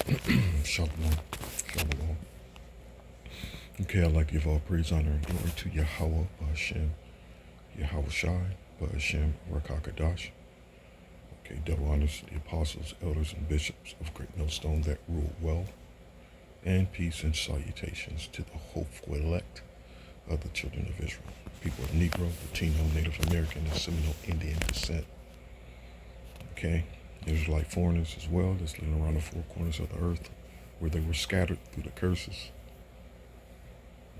Shalom. Shalom. Okay, I'd like to give all praise, honor, and glory to Yahweh, Hashem, Yahweh Shai, Hashem, Rakakadash. Okay, double honors to the apostles, elders, and bishops of Great Millstone that rule well, and peace and salutations to the hopeful elect of the children of Israel, people of Negro, Latino, Native American, and Seminole Indian descent. Okay, Israelite foreigners as well, that's living around the four corners of the earth, where they were scattered through the curses.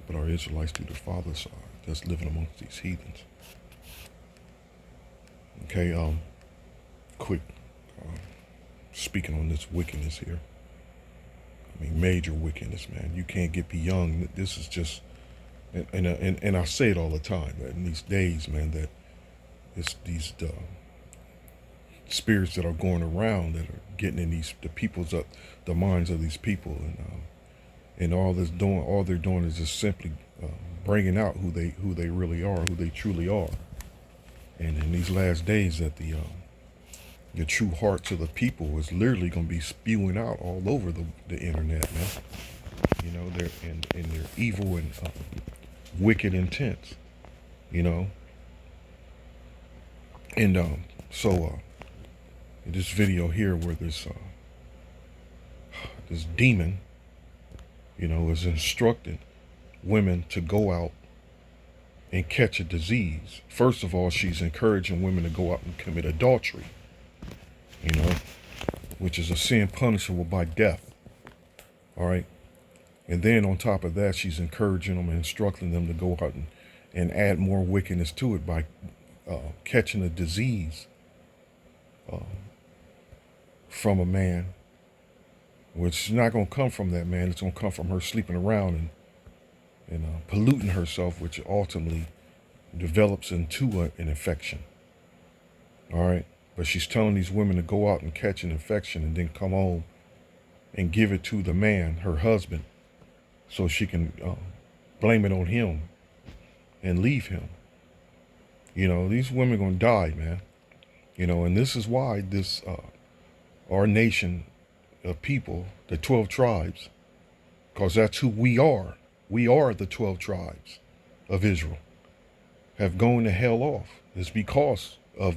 But our Israelites through the father's side, that's living amongst these heathens. Okay, quick, speaking on this wickedness here. I mean, major wickedness, man. You can't get beyond. This is just, and I say it all the time, that in these days, man, that it's these spirits that are going around that are getting in the minds of these people, and all they're doing is just simply bringing out who they really are, who they truly are. And in these last days, that the true hearts of the people is literally going to be spewing out all over the internet, man. You know, they're in their evil and wicked intents. You know, and so in this video here, where this demon, you know, is instructing women to go out and catch a disease. First of all, she's encouraging women to go out and commit adultery, you know, which is a sin punishable by death. All right. And then on top of that, she's encouraging them and instructing them to go out and add more wickedness to it by catching a disease from a man, which is not going to come from that man. It's going to come from her sleeping around and polluting herself, which ultimately develops into an infection. All right. But she's telling these women to go out and catch an infection and then come home and give it to the man, her husband, so she can blame it on him and leave him. You know, these women are going to die, man. You know, and this is why our nation of people, the 12 tribes, because that's who we are. We are the 12 tribes of Israel, have gone to hell off. It's because of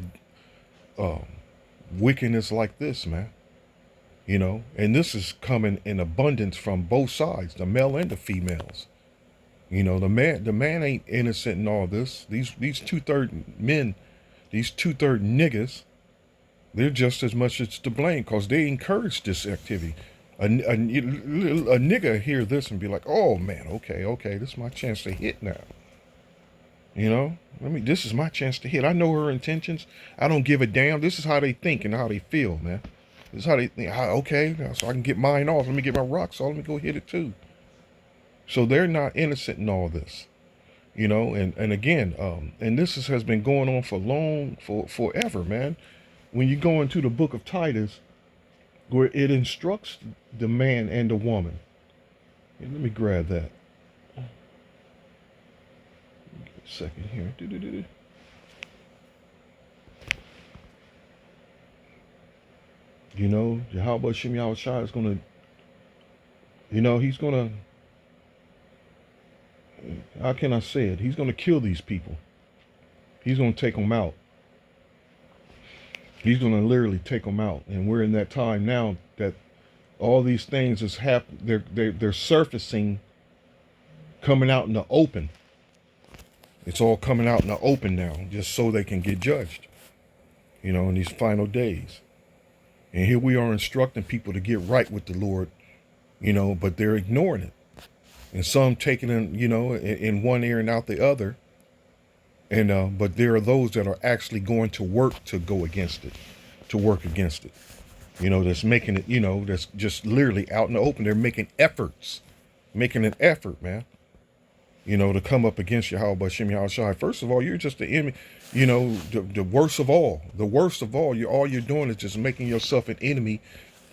wickedness like this, man. You know, and this is coming in abundance from both sides, the male and the females. You know, the man ain't innocent in all this. These 2/3 men, these 2/3 niggas, they're just as much as to blame because they encourage this activity. A nigga hear this and be like, oh man, okay, this is my chance to hit now. You know, this is my chance to hit. I know her intentions. I don't give a damn. This is how they think and how they feel, man. This is how they think. Okay, so I can get mine off. Let me get my rocks off. Let me go hit it too. So they're not innocent in all this. You know, and again, and this has been going on for forever, man. When you go into the book of Titus, where it instructs the man and the woman. Let me grab that. Give me a second here. You know, Yahweh Shem Yahweh Shai is going to, you know, he's going to, how can I say it? He's going to kill these people. He's going to take them out. He's going to literally take them out. And we're in that time now that all these things is happening. They're surfacing, coming out in the open. It's all coming out in the open now, just so they can get judged, you know, in these final days. And here we are instructing people to get right with the Lord, you know, but they're ignoring it. And some taking it, you know, in one ear and out the other. And but there are those that are actually going to work to go against it, to work against it. You know, that's making it, you know, that's just literally out in the open. They're making an effort, man, you know, to come up against Yahweh Shem Yahweh Shai. First of all, you're just the enemy, you know, the worst of all. The worst of all, all you're doing is just making yourself an enemy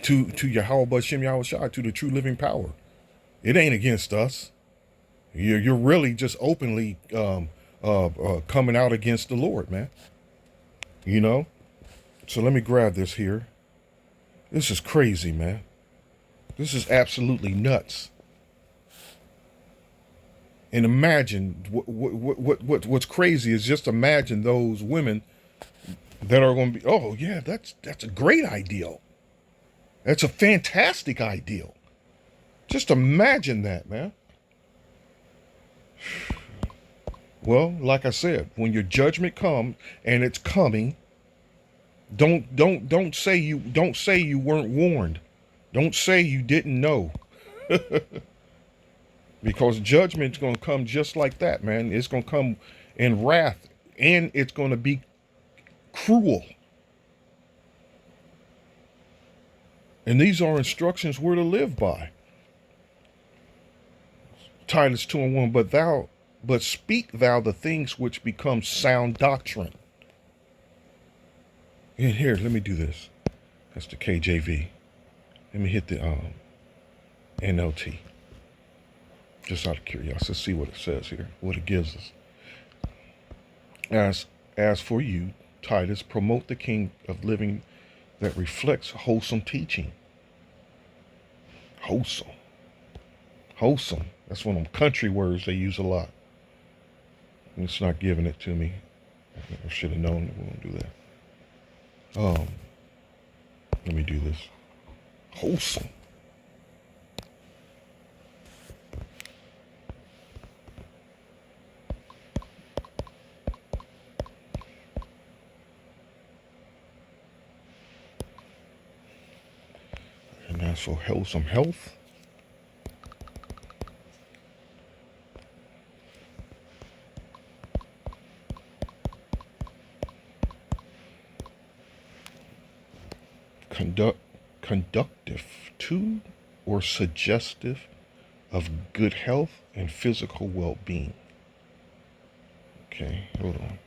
to Yahweh Shem Yahweh Shai, to the true living power. It ain't against us. You're really just openly coming out against the Lord, man. You know? So let me grab this here. This is crazy, man. This is absolutely nuts. And imagine what's crazy is just imagine those women that are going to be, oh yeah, that's a great ideal. That's a fantastic ideal. Just imagine that, man. Well, like I said, when your judgment comes, and it's coming, don't say you weren't warned. Don't say you didn't know. Because judgment's going to come just like that, man. It's going to come in wrath, and it's going to be cruel. And these are instructions we're to live by. Titus 2:1, but speak thou the things which become sound doctrine. And here, let me do this. That's the KJV. Let me hit the NLT. Just out of curiosity, let's see what it says here, what it gives us. As for you, Titus, promote the king of living that reflects wholesome teaching. Wholesome. That's one of them country words they use a lot. And it's not giving it to me. I should have known that we won't do that. Let me do this. Wholesome. And that's for wholesome health. Conductive to or suggestive of good health and physical well-being. Okay, hold on.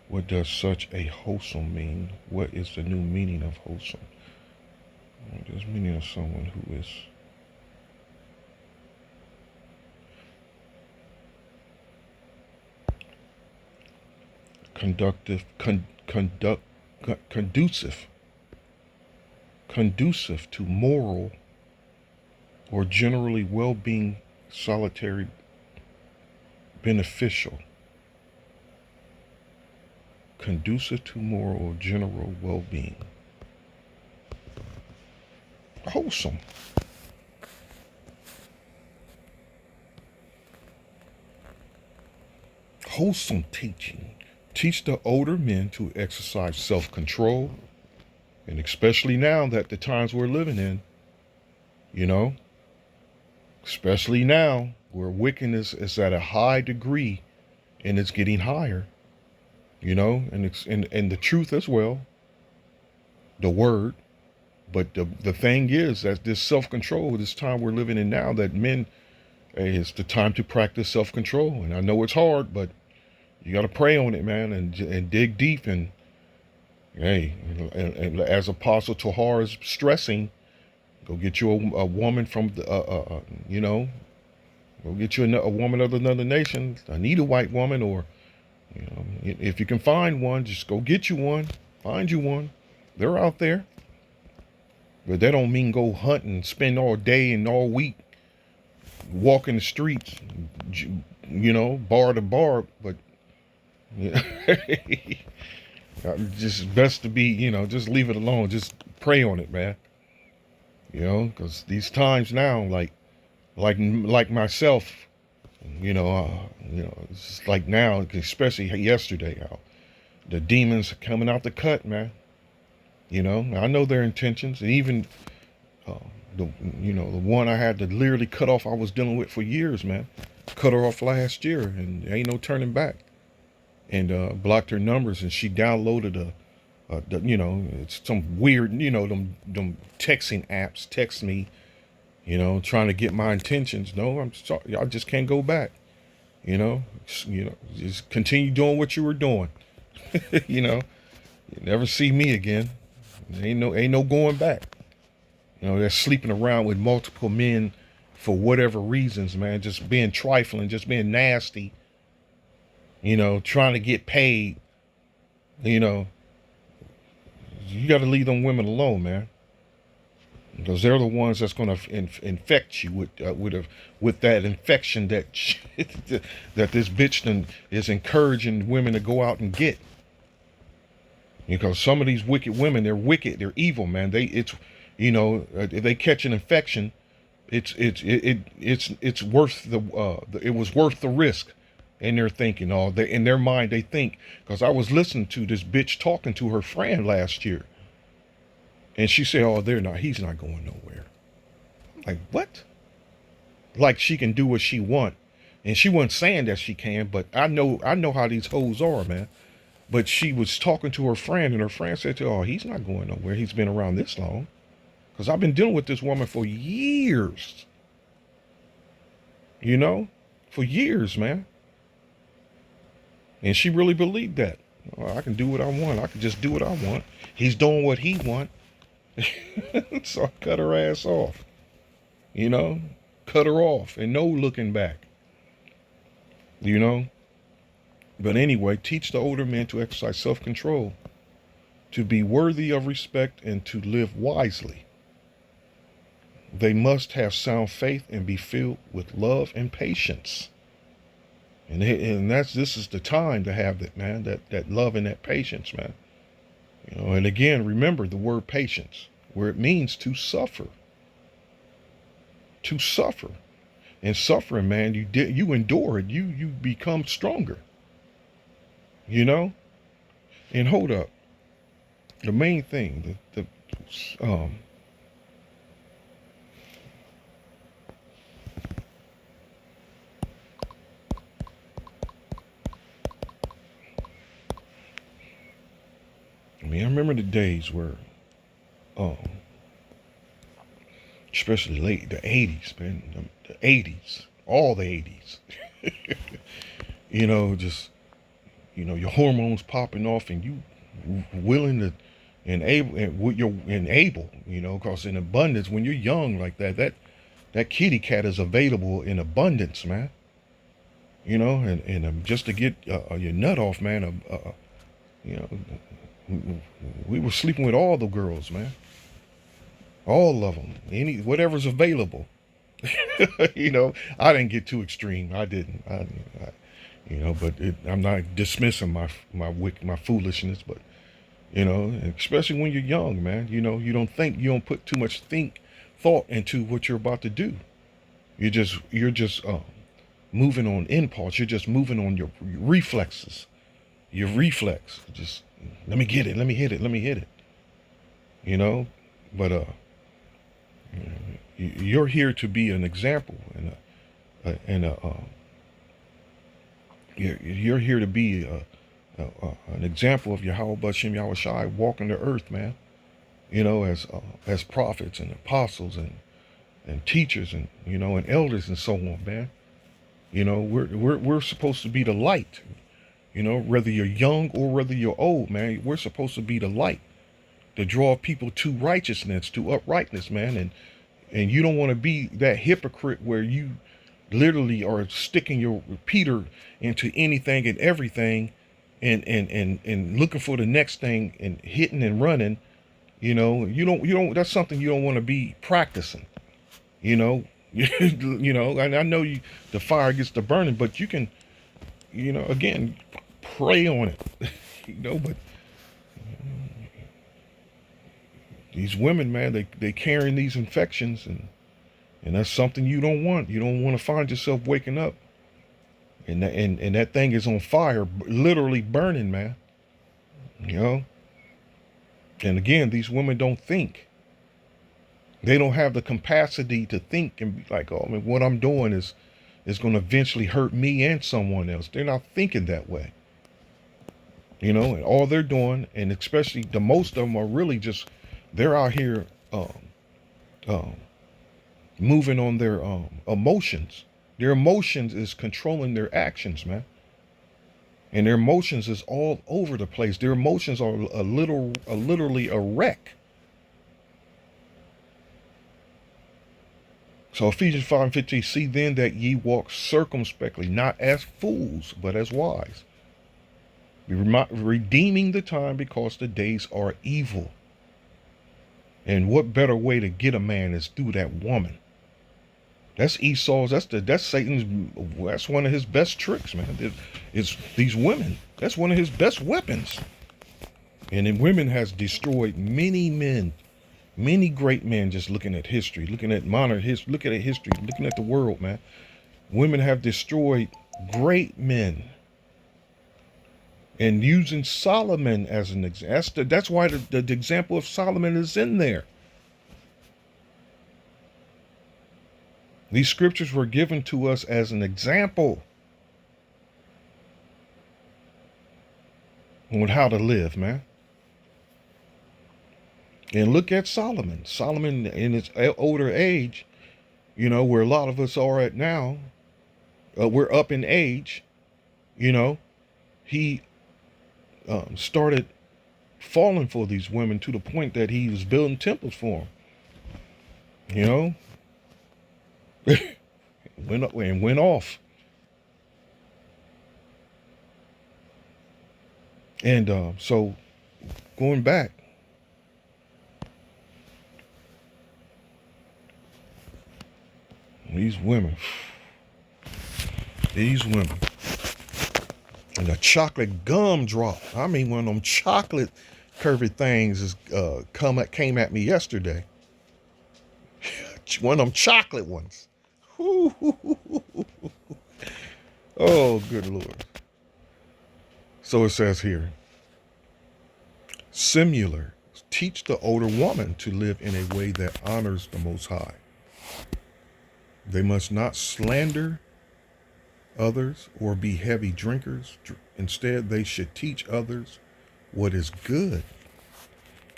What does such a wholesome mean? What is the new meaning of wholesome? What is the meaning of someone who is conducive to moral or generally well-being, solitary, beneficial. Conducive to moral or general well-being. Wholesome. Wholesome teaching. Teach the older men to exercise self-control, and especially now that the times we're living in, especially now where wickedness is at a high degree and it's getting higher, and it's and the truth as well, the word. But the thing is that this self-control, this time we're living in now, that men, hey, it's the time to practice self-control. And I know it's hard, but you got to pray on it, man, and dig deep. And hey, and as Apostle Tahar is stressing, go get you a woman from the, go get you a woman of another nation. I need a white woman, or if you can find one, just go get you one. Find you one. They're out there. But that don't mean go hunt and spend all day and all week walking the streets, bar to bar. But just best to be, just leave it alone. Just pray on it, man. Because these times now, like myself, it's just like now, especially yesterday, the demons are coming out the cut, man. I know their intentions, and even the one I had to literally cut off, I was dealing with for years, man. Cut her off last year, and there ain't no turning back. And blocked her numbers, and she downloaded it's some weird, them texting apps, text me, trying to get my intentions. No, I'm sorry, I just can't go back. Just continue doing what you were doing. You never see me again. Ain't no going back. They're sleeping around with multiple men for whatever reasons, man. Just being trifling, just being nasty. Trying to get paid. You know, you got to leave them women alone, man, because they're the ones that's going to infect you with that infection that that this bitch is encouraging women to go out and get. Because some of these wicked women, they're wicked, they're evil, man. If they catch an infection, it's worth it was worth the risk. And they're thinking, in their mind, they think, because I was listening to this bitch talking to her friend last year, and she said, "Oh, he's not going nowhere." I'm like, what? Like she can do what she want, and she wasn't saying that she can, but I know how these hoes are, man. But she was talking to her friend, and her friend said to her, "Oh, he's not going nowhere. He's been around this long." Because I've been dealing with this woman for years, you know, for years, man. And she really believed that. I can do what I want. I can just do what I want. He's doing what he want. So I cut her ass off, you know, cut her off and no looking back, you know. But anyway, teach the older men to exercise self-control, to be worthy of respect, and to live wisely. They must have sound faith and be filled with love and patience. And this is the time to have that, man, that love and that patience, man. You know, and again, remember the word patience, where it means to suffer. To suffer. And suffering, man, you endure it. You become stronger. You know? And hold up. The main thing, I remember the days where, um, especially late the '80s, man, the '80s, all the '80s. You know, just your hormones popping off, and you willing to and able, because in abundance when you're young like that kitty cat is available in abundance, man. And just to get your nut off, man. You know, we were sleeping with all the girls, man. All of them, whatever's available. I didn't get too extreme. I didn't. But I'm not dismissing my foolishness, but especially when you're young, man. You don't put too much thought into what you're about to do. You're just moving on impulse. You're just moving on your reflexes. Your reflex. Just let me get it. Let me hit it. Let me hit it. But you're here to be an example, you're here to be an example of Yahweh Bashem Yahweh Shai walking the earth, man. As prophets and apostles and teachers and elders and so on, man. We're supposed to be the light. Whether you're young or whether you're old, man, we're supposed to be the light to draw people to righteousness, to uprightness, man. And you don't want to be that hypocrite where you literally are sticking your Peter into anything and everything and looking for the next thing and hitting and running. That's something you don't want to be practicing. And I know the fire gets to burning, but you can, again, pray on it. But these women, man, they carrying these infections, and that's something you don't want. You don't want to find yourself waking up and that thing is on fire, literally burning, man. And again, these women don't think. They don't have the capacity to think and be like, "Oh man, what I'm doing is going to eventually hurt me and someone else." They're not thinking that way. And all they're doing, and especially the most of them are really just, they're out here um, moving on their emotions. Their emotions is controlling their actions, man. And their emotions is all over the place. Their emotions are literally a wreck. So Ephesians 5:15, see then that ye walk circumspectly, not as fools, but as wise. Redeeming the time because the days are evil. And what better way to get a man is through that woman. That's Esau's. That's Satan's. That's one of his best tricks, man. It's these women. That's one of his best weapons. And then women has destroyed many men, many great men. Just looking at history, looking at modern history, looking at history, looking at the world, man. Women have destroyed great men. And using Solomon as an example. That's why the example of Solomon is in there. These scriptures were given to us as an example on how to live, man. And look at Solomon. Solomon in his older age, you know, where a lot of us are at now, we're up in age, you know, he started falling for these women to the point that he was building temples for them, you know. Went up and went off. And so going back, these women, and the chocolate gumdrop. I mean, one of them chocolate curvy things is came at me yesterday. One of them chocolate ones. Oh, good Lord. So it says here, similar, teach the older woman to live in a way that honors the Most High. They must not slander others or be heavy drinkers. Instead, they should teach others what is good.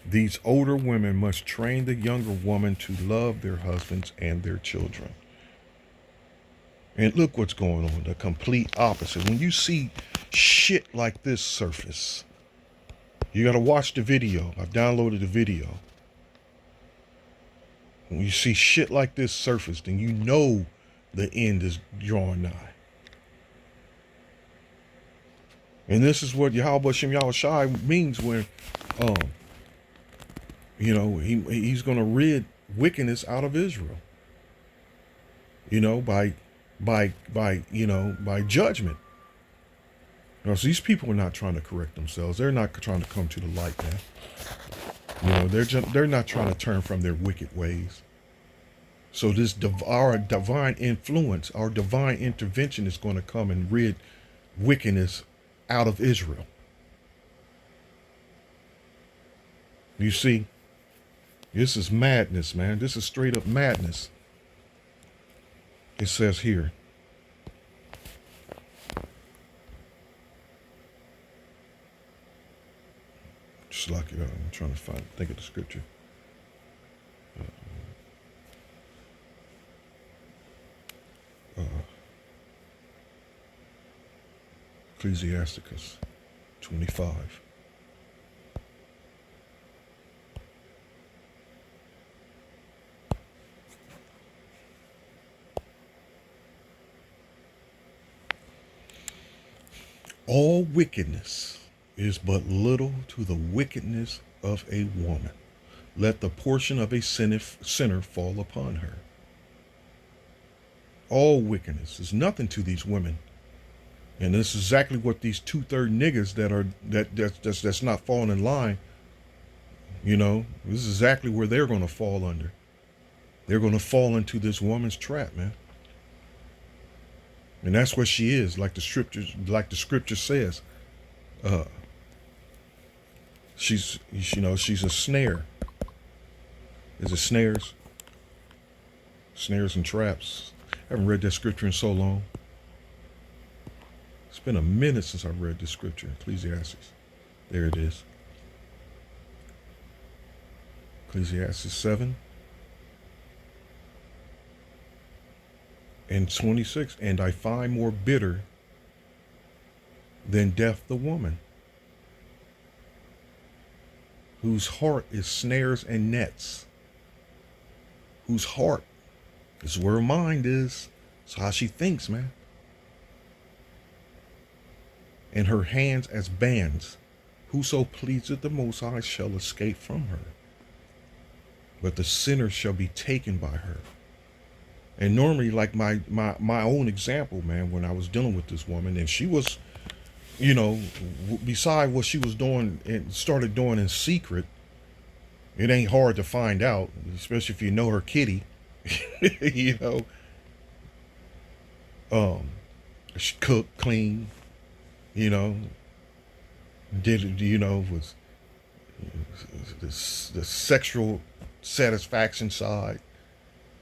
These older women must train the younger woman to love their husbands and their children. And look what's going on, the complete opposite. When you see shit like this surface, you got to watch the video. I've downloaded the video. When you see shit like this surface, then you know the end is drawing nigh. And this is what Yahweh Shem Yahushai means when, you know, he's going to rid wickedness out of Israel. You know, by judgment. You know, so these people are not trying to correct themselves. They're not trying to come to the light, man. You know, they're not trying to turn from their wicked ways. So this our divine influence, our divine intervention is going to come and rid wickedness out of Israel. You see, this is madness, man. This is straight up madness. It says here, just like it. I'm trying to think of the scripture. Ecclesiasticus 25. All wickedness is but little to the wickedness of a woman. Let the portion of a sinner fall upon her. All wickedness is nothing to these women. And this is exactly what these 2/3 niggas that's not falling in line, you know, this is exactly where they're going to fall under. They're going to fall into this woman's trap, man. And that's what she is, like the scripture says. She's a snare. Is it snares? Snares and traps. I haven't read that scripture in so long. It's been a minute since I read this scripture, Ecclesiastes. There it is. Ecclesiastes 7 and 26. And I find more bitter than death the woman, whose heart is snares and nets. Whose heart is where her mind is. It's how she thinks, man. and her hands as bands. Whoso pleaseth the Most High shall escape from her, but the sinner shall be taken by her. And normally, like my own example, man, when I was dealing with this woman, and she was, beside what she was doing and started doing in secret, it ain't hard to find out, especially if you know her kitty. you know, um, she cooked, clean, you know, did it, was the sexual satisfaction side.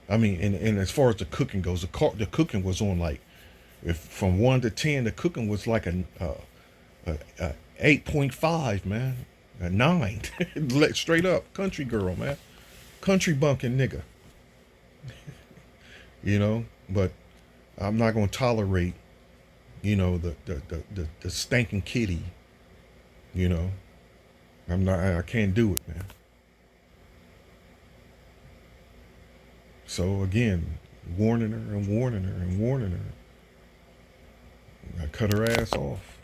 I mean, and as far as the cooking goes, the cooking was on like, if from 1 to 10, the cooking was like a 8.5, man, a 9, straight up country girl, man, country bunking nigga, But I'm not gonna tolerate, the stinking kitty, you know. I can't do it, man. So again, warning her and warning her and warning her. I cut her ass off,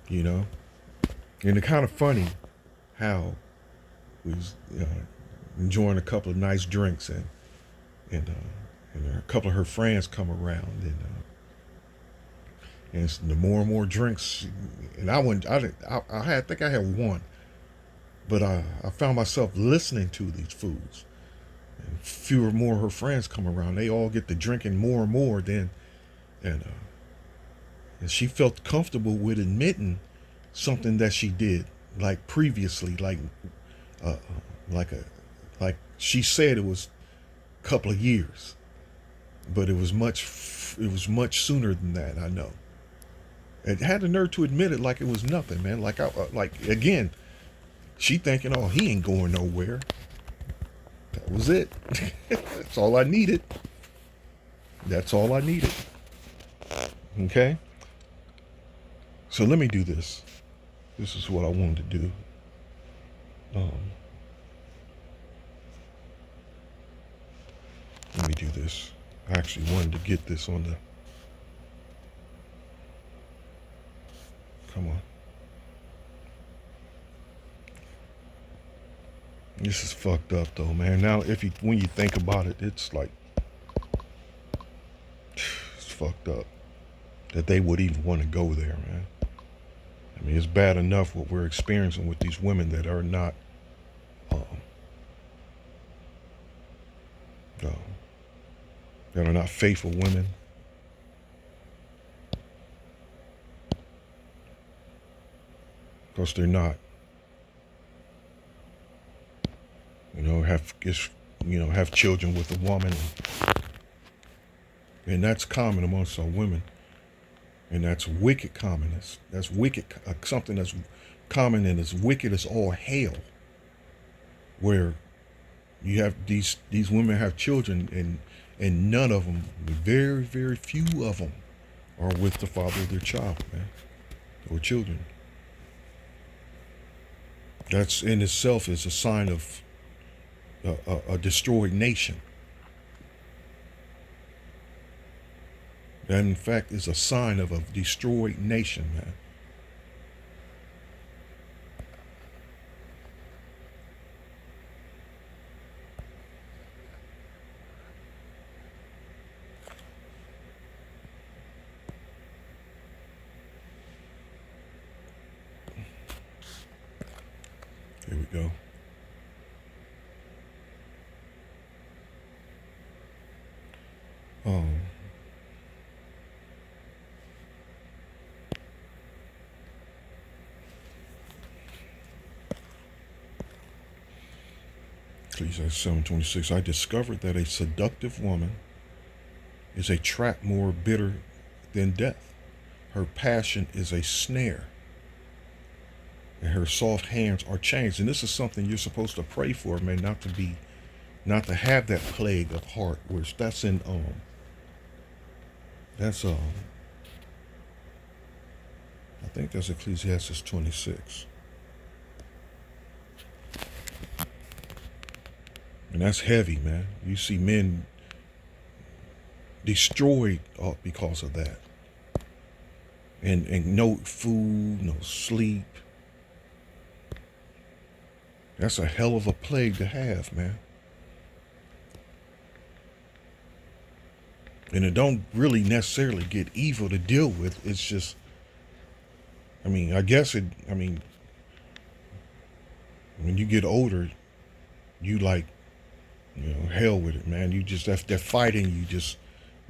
you know. And it's kind of funny how we was enjoying a couple of nice drinks, and a couple of her friends come around, and the more and more drinks, and I think I had one, but I found myself listening to these foods. And fewer more of her friends come around. They all get to drinking more and more. And she felt comfortable with admitting something that she did, like previously, uh, like a like she said it was a couple of years, but it was much sooner than that. I know. It had the nerve to admit it like it was nothing, man. Like again, she thinking, oh, he ain't going nowhere. That was it. That's all I needed. That's all I needed. Okay? So let me do this. This is what I wanted to do. Let me do this. I actually wanted to get this on the... Come on. This is fucked up though, man. Now, when you think about it, it's like... It's fucked up that they would even want to go there, man. I mean, it's bad enough what we're experiencing with these women that are not, um, uh, that are not faithful women. Because they're not. Have children with a woman, and that's common amongst our women. And that's wicked common. That's wicked. Something that's common and as wicked as all hell. Where you have these women have children, and none of them, very very few of them, are with the father of their child, man, or children. That's in itself is a sign of a destroyed nation. That in fact is a sign of a destroyed nation, man. Here we go. Ecclesiastes 7:26. I discovered that a seductive woman is a trap more bitter than death. Her passion is a snare, and her soft hands are chains. And this is something you're supposed to pray for, man, not to have that plague of heart, which that's in that's I think that's Ecclesiastes 26. And that's heavy, man. You see men destroyed because of that. and no food, no sleep. That's a hell of a plague to have, man. And it don't really necessarily get evil to deal with. It's just, I mean, I guess it, I mean, when you get older, you like, hell with it, man. You just, if they're fighting, you just,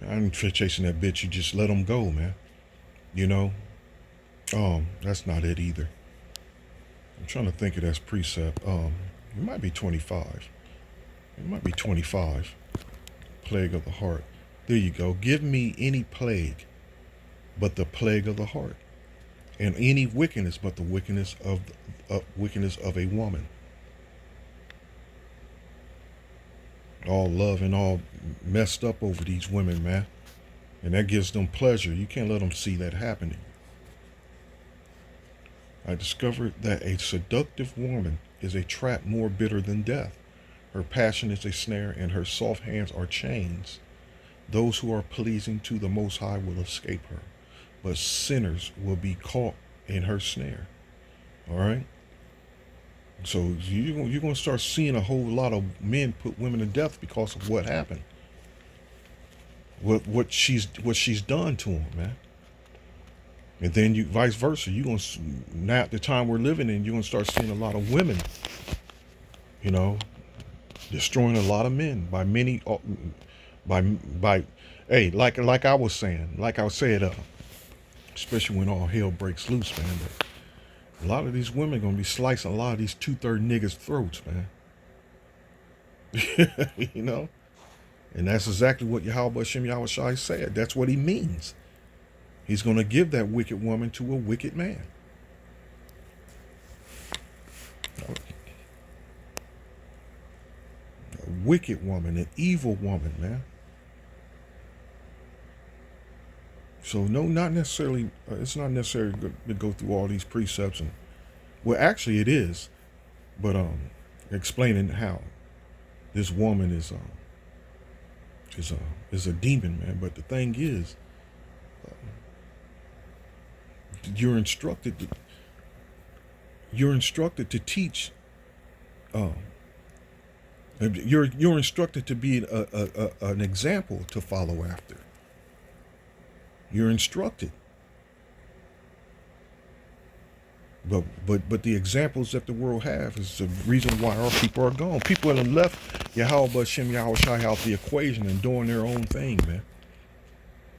I'm chasing that bitch, you just let them go, man. You know? That's not it either. I'm trying to think of that precept. It might be 25. It might be 25. Plague of the heart. There you go. Give me any plague but the plague of the heart, and any wickedness but the wickedness of a woman. All love and all messed up over these women, man. And that gives them pleasure. You can't let them see that happening. I discovered that a seductive woman is a trap more bitter than death. Her passion is a snare, and her soft hands are chains. Those who are pleasing to the Most High will escape her, but sinners will be caught in her snare. All right? So you're going to start seeing a whole lot of men put women to death because of what happened. What she's done to them, man. And then you vice versa. You're going to, now at the time we're living in, you're going to start seeing a lot of women, you know, destroying a lot of men by many, by hey, like I was saying, like I said, especially when all hell breaks loose, man. But a lot of these women gonna be slicing a lot of these 2/3 niggas' throats, man. you know, and that's exactly what Yahweh Shem Yahushai said. That's what he means. He's gonna give that wicked woman to a wicked man. A wicked woman, an evil woman, man. So no, not necessarily. It's not necessary to go through all these precepts and, well, actually it is, but explaining how this woman is is a demon, man. But the thing is, you're instructed to teach. Um, you're instructed to be an example to follow after. You're instructed. But the examples that the world have is the reason why our people are gone. People have left Yahweh Shem Yahushai out the equation and doing their own thing, man.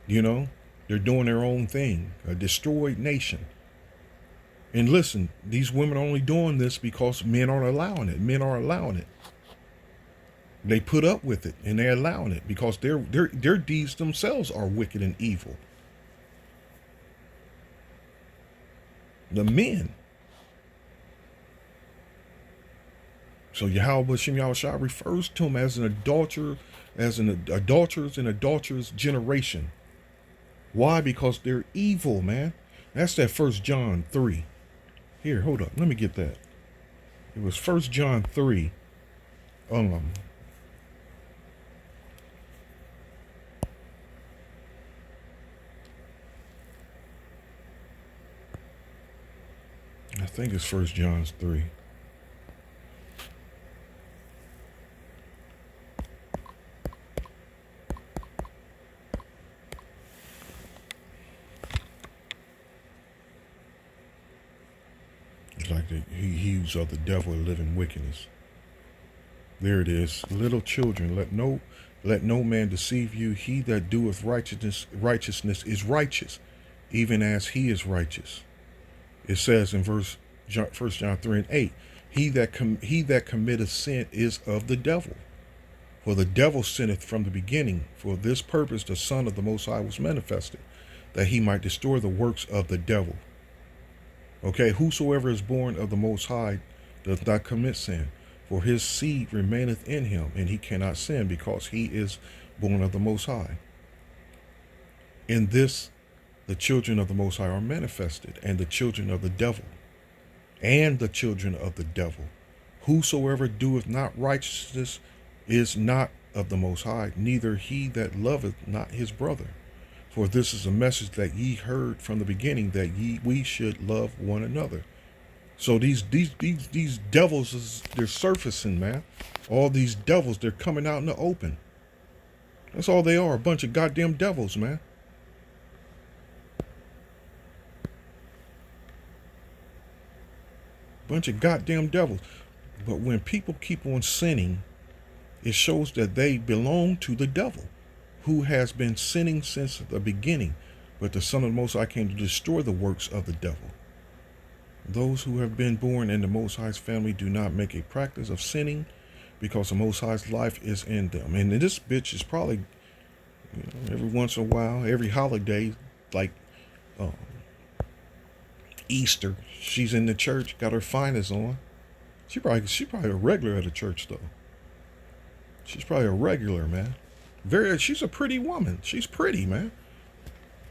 You know, they're doing their own thing. A destroyed nation. And listen, these women are only doing this because men aren't allowing it. Men are allowing it. They put up with it and they're allowing it because their deeds themselves are wicked and evil. The men. So Yahweh Shem Yahushua refers to them as an adulterer, adulterers and adulterous generation. Why? Because they're evil, man. That's that 1 John 3. Here, hold up. Let me get that. It was 1 John 3. I think it's 1 John 3. It's like the hues of the devil and living wickedness. There it is. Little children, let no man deceive you. He that doeth righteousness is righteous, even as he is righteous. It says in 1 John 3 and 8, he that committeth sin is of the devil. For the devil sinneth from the beginning. For this purpose the Son of the Most High was manifested, that he might destroy the works of the devil. Okay, whosoever is born of the Most High doth not commit sin, for his seed remaineth in him, and he cannot sin, because he is born of the Most High. In this the children of the Most High are manifested, and the children of the devil. And the children of the devil. Whosoever doeth not righteousness is not of the Most High, neither he that loveth not his brother. For this is a message that ye heard from the beginning, that we should love one another. So these devils they're surfacing, man. All these devils, they're coming out in the open. That's all they are, a bunch of goddamn devils, man. Bunch of goddamn devils. But when people keep on sinning, it shows that they belong to the devil, who has been sinning since the beginning. But the Son of the Most High came to destroy the works of the devil. Those who have been born in the Most High's family do not make a practice of sinning, because the Most High's life is in them. And this bitch is probably, every once in a while, every holiday, like Easter, she's in the church, got her finest on. She probably a regular at the church though. She's probably a regular, man. She's a pretty woman. She's pretty, man.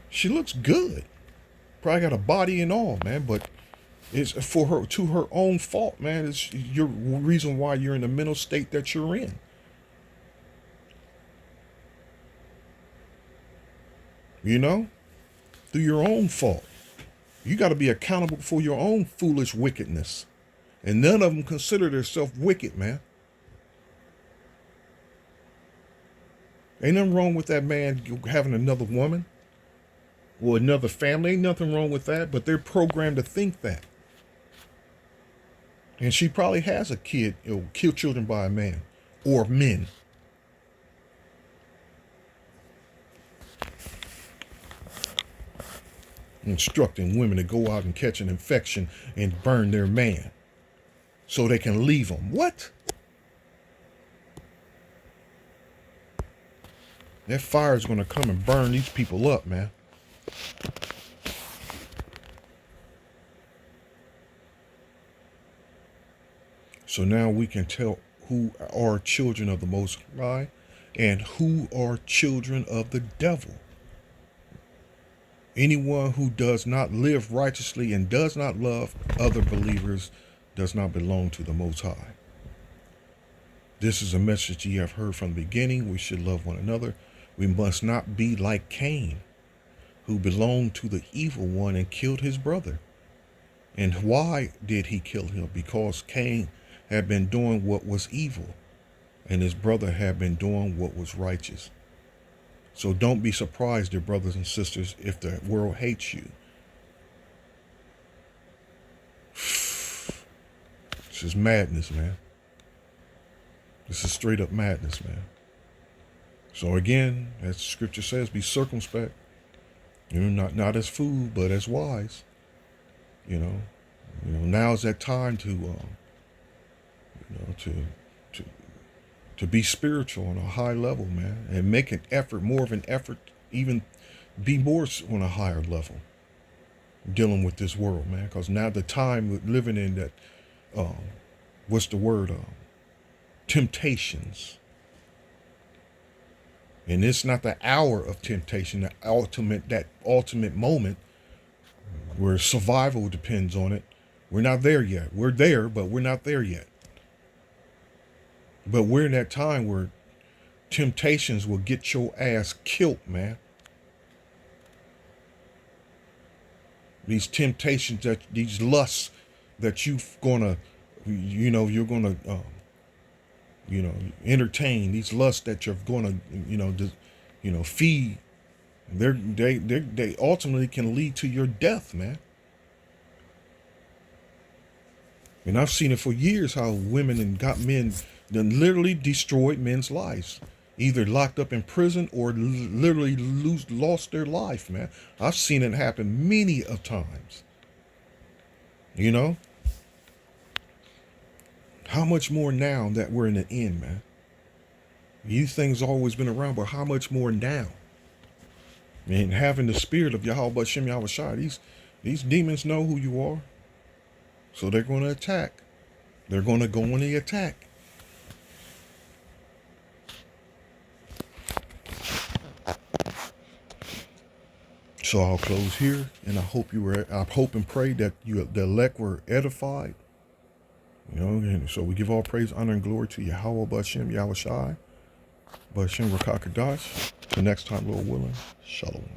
She looks good. Probably got a body and all, man. But it's for her, to her own fault, man. It's your reason why you're in the mental state that you're in. Through your own fault. You got to be accountable for your own foolish wickedness. And none of them consider themselves wicked, man. Ain't nothing wrong with that man having another woman or another family. Ain't nothing wrong with that, but they're programmed to think that. And she probably has a kid, killed children by a man or men. Instructing women to go out and catch an infection and burn their man so they can leave them. What? That fire is going to come and burn these people up, man. So now we can tell who are children of the Most High and who are children of the devil. Anyone who does not live righteously and does not love other believers does not belong to the Most High. This is a message ye have heard from the beginning. We should love one another. We must not be like Cain, who belonged to the evil one and killed his brother. And why did he kill him? Because Cain had been doing what was evil, and his brother had been doing what was righteous. So don't be surprised, dear brothers and sisters, if the world hates you. This is madness, man. This is straight up madness, man. So again, as the scripture says, be circumspect. Not as fool, but as wise. Now's that time to be spiritual on a high level, man, and make an effort, more of an effort, even be more on a higher level, dealing with this world, man. Because now the time we're living in, that, what's the word? Temptations. And it's not the hour of temptation, that ultimate moment where survival depends on it. We're not there yet. We're there, but we're not there yet. But we're in that time where temptations will get your ass killed, man. These temptations, these lusts that you're gonna entertain, these lusts that you're gonna, feed. They ultimately can lead to your death, man. And I've seen it for years, how women and got men then literally destroyed men's lives, either locked up in prison or literally lost their life, man. I've seen it happen many of times. How much more now that we're in the end, man? These things always been around, but how much more now? And having the spirit of Yahweh Shem Yahweh Shai, these demons know who you are. So they're going to attack. They're going to go on the attack. So I'll close here, and I hope and pray that the elect were edified. And so we give all praise, honor, and glory to Yahweh B'Shem Yahweh Shai, B'Shem Rakakadash. Till next time, Lord willing, Shalom.